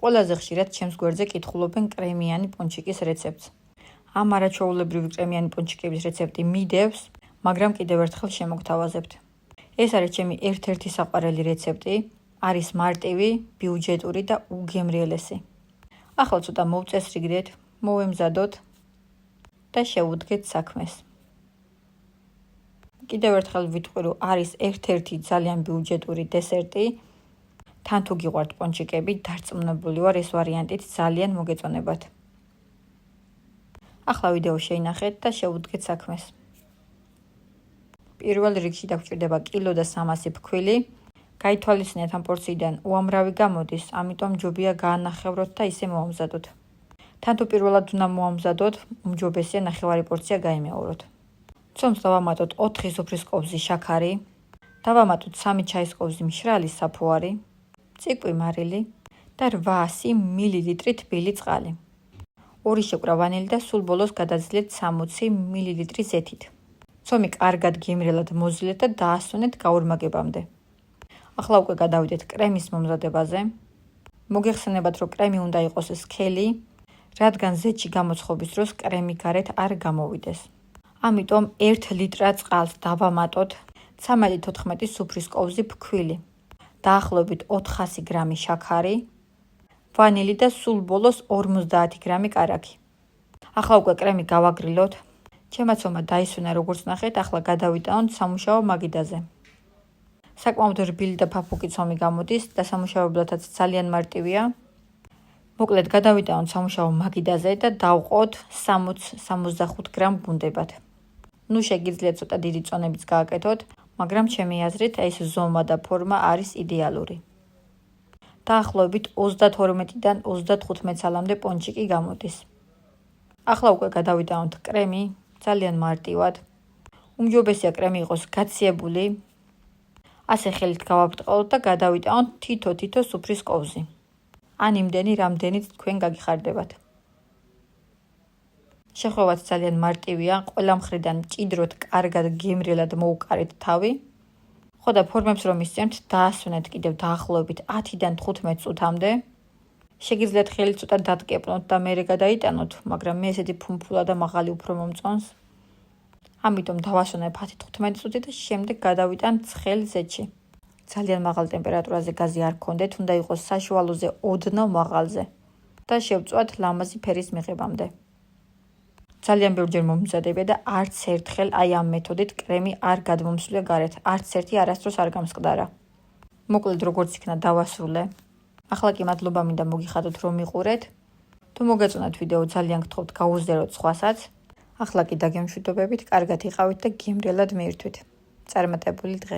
ყველაზე ხშირად ჩემს გვერდზე კითხულობენ კრემიანი პონჩიკის რეცეპტს. ამ არაჩვეულებრივი კრემიანი პონჩიკების რეცეპტი მიდევს, მაგრამ კიდევ ერთხელ შემოგთავაზებთ. ეს არის ჩემი ერთ-ერთი საყვარელი რეცეპტი, არის მარტივი, ბიუჯეტური და უგემრიელესი. ახლა ცოტა მოვწესრიგდეთ, მოვემზადოთ და შევუდგეთ საქმეს. კიდევ ერთხელ ვიტყვი, რომ არის ერთ-ერთი ძალიან ბიუჯეტური დესერტი. თან თუ გიყვართ პონჩიკები, დარწმუნებული ვარ, ეს ვარიანტით ძალიან მოგეწონებათ. ახლა ვიდეო შეინახეთ და შევუდგეთ საქმეს. პირველ რიგში დაგჭირდება კილო და 300 ფქვილი. გაითვალისწინეთ ამ პორციიდან უამრავი გამოდის, ამიტომ ჯობია გაანახევროთ და ისე მოამზადოთ. თან თუ პირველად უნდა მოამზადოთ, უმჯობესია ნახევარი პორცია გაიმეოროთ. ცომს დავამატოთ 4 სუფრის ყოფზი შაქარი, დავამატოთ 3 ჩაის ყოფზი მშრალი საფუარი, ციკვი მარილი და 800 მl თბილი წყალი. 2 შეკვრა ვანილი და სულ ბოლოს გადაძლეთ 60 ml ზეთით. ცომი კარგად გემრიელად მოზილეთ და დაასვენეთ გაორმაგებამდე. ახლა უკვე გადავიდეთ კრემის მომზადებაზე. მოგეხსენებათ, რომ კრემი უნდა იყოს სქელი, რადგან ზეთში გამოცხობის დროს კრემი გარეთ არ გამოვიდეს. ამიტომ 1 ლიტრა წყალს დავამატოთ 13-14 სუფრის ყოფზი ფქვილი. დაახლოებით 400 გრამი შაქარი, ვანილი და სულ ბოლოს 50 გრამი კარაქი. ახლა უკვე კრემი გავაგრილოთ. ჩემმა ცომმა დაისვენა როგორც ნახეთ, ახლა გადავიტანოთ სამუშაო მაგიდაზე. საკმაოდ რბილი და ფაფუკი ცომი გამოდის და სამუშაოებლათაც ძალიან მარტივია. მოკლედ გადავიტანოთ სამუშაო მაგიდაზე და დავყოთ 60-65 გრამ ბუნდებად. ნუ შეგიძლიათ ცოტა დიდი წონებიც გააკეთოთ, მაგრამ ჩემი აზრით ეს ზომა და ფორმა არის იდეალური. დაახლოებით 32-დან 35 ცალამდე პონჩიკი გამოდის. ახლა უკვე გადავიტანოთ კრემი, ძალიან მარტივად. უმჯობესია კრემი იყოს გაციებული. ასე ხელით გავაბრტყელოთ და გადავიტანოთ თითო სუფრის ყოფზი. ან იმდენი, რამდენიც თქვენ გაგიხარდებათ. შეხვევაც ძალიან მარტივია, ყველა მხრიდან მჭიდროდ, კარგად გემრიელად მოუკარეთ თავი. ხო და ფორმებს რომ ისწემთ, დაასვენეთ კიდევ დაახლოებით 10-დან 15 წუთამდე. შეგიძლიათ ხელით ცოტა დატკეპნოთ და მერე გადაიტანოთ, მაგრამ მე ესეთი ფუმფულა და მაღალი უფრო მომწონს. ამიტომ დავასვენებ 10-15 წუთი და შემდეგ გადავიტან ცხელ ზეთში. ძალიან მაღალ ტემპერატურაზე გაზი არ გქონდეთ, უნდა იყოს საშუალოზე ოდნავ მაღალზე და შევწვათ ლამაზი ფერის მიღებამდე. ძალიან ბევრჯერ მომზადებია და არც ერთხელ აი ამ მეთოდით კრემი არ გადმომსვლია გარეთ, არც ერთი არასდროს არ გამსყდარა. მოკლედ როგორც იქნა დავასრულე. ახლა კი მადლობა მინდა მოგიხადოთ რომ მიყურეთ. თუ მოგეწონათ ვიდეო, ძალიან გთხოვთ გაუზიაროთ სხვასაც. ახლა კი დაგემშვიდობებით, კარგად იყავით და გემრიელად მიირთვით. წარმატებული დღე.